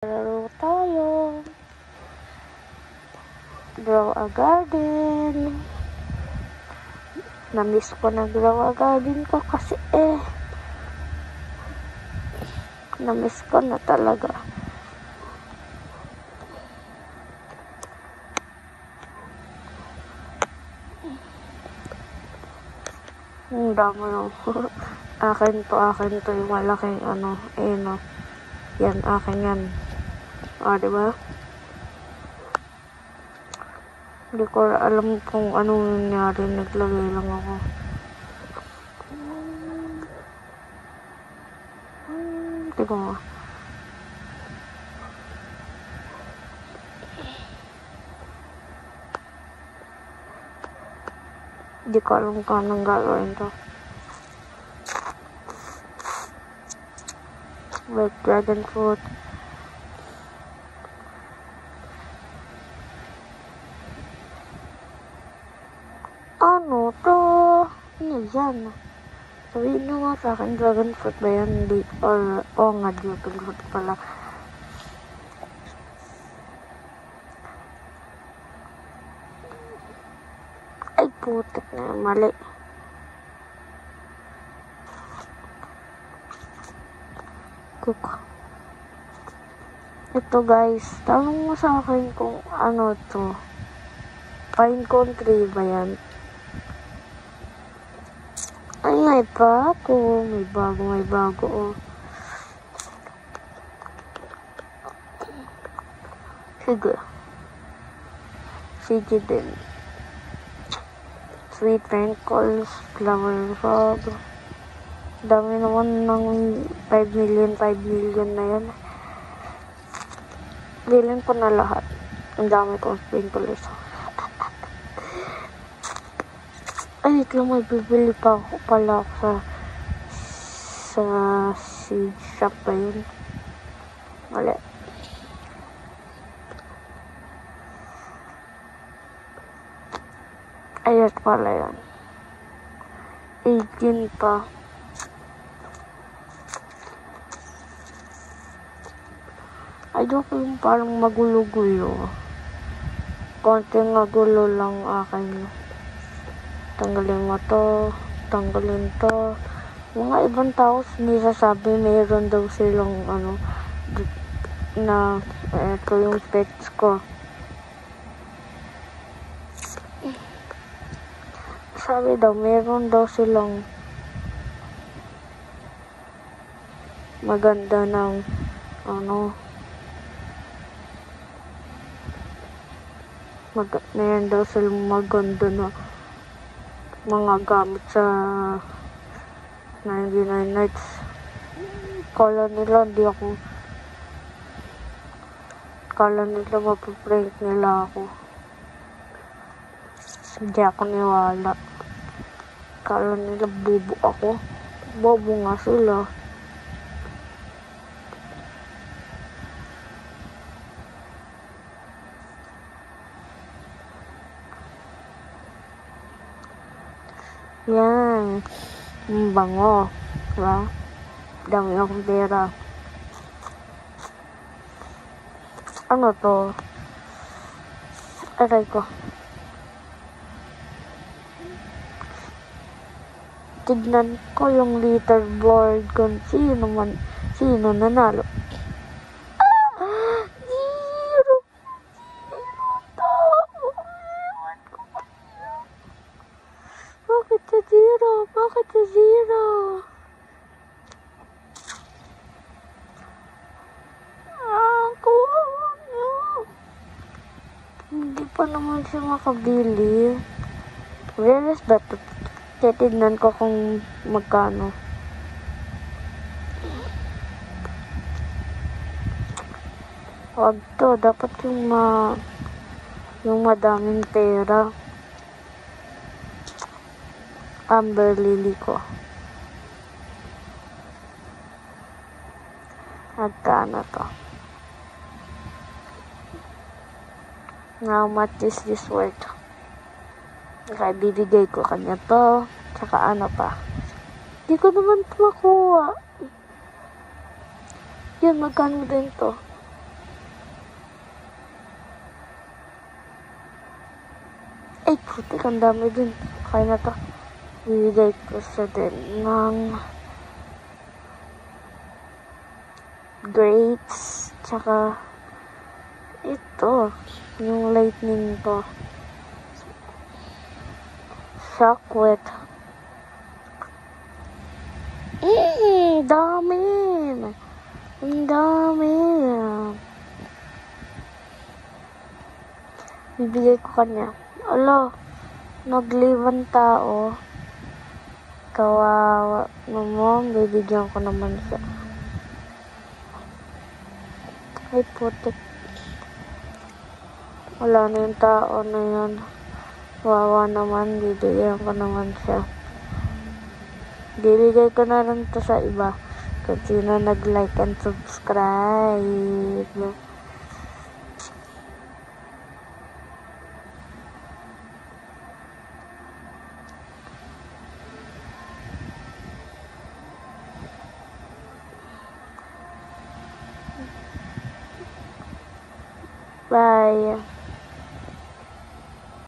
Laro tayo. Draw a garden. Namiss ko na draw a garden ko kasi namiss ko na talaga. Ang dami yung akin to yung malaking no. Yan, akin yan. Diba? Hindi ko alam kung anong nangyari. Naglagay lang ako. Tingnan mo. Hindi ko alam kung anong gagawin to. Like dragon fruit. Ano to? Ano yan? Sabihin nyo nga sa akin, dragon fruit ba yan? Hindi. Or, nga, dragon fruit pala. Ay, putik na yan. Mali. Cook. Ito guys, tanong mo sa akin kung ano to. Pine cone tree ba yan? Ay, may pa ako. May bago, oh. Sige din. Sweet wrinkles, flower frog. Dami naman ng 5 million na yan. Bilhin ko na lahat. Ang dami kong sprinkles. Ay, wait lang, may bibili pa ako pala ako sa seed shop ba yun? Mali. Ayat pala yan. 18 pa. Ayoko yung parang magulo-gulo. Konting magulo lang akin. Tanggalin mo to, tanggalin to. Mga ibang tao nisasabi mayroon daw silang na ito yung pets ko. Sabi daw, mayroon daw silang maganda ng mayroon daw silang maganda na mga gamit sa 99 nights. Kala nila mapaprank nila ako. Hindi ako niwala. Kala nila bubo ako. Bobo nga sila. Yan. Ang bango. Diba? Dami akong pera. Ano to? Aray ko. Tignan ko yung leaderboard kung sino nanalo. Zero to. Bakit sa zero? Kuha niyo. Hindi pa naman siya makabili. Where is that? Titignan ko kung magkano. Wag to. Dapat yung madaming pera. Amber lily ko. Magkano to? How much is this worth? Kaya bibigay ko kanya to. Tsaka ano pa. Hindi ko naman ito makuha. Yan, magkano din to? putik, ang dami din. Kaya na to. Bibigay ko siya din ng grapes. Tsaka ito, yung lightning to. Shockwave. Dami. Ang dami. Bibigay ko kanya. Alo, nagliban tao. Kawawa naman, bibigyan ko naman siya. Ay, putik. Wala na yung tao na yan. Kawawa naman, bibigyan ko naman siya. Bibigay ko na rin to sa iba. Kung sino nag-like and subscribe. Bye.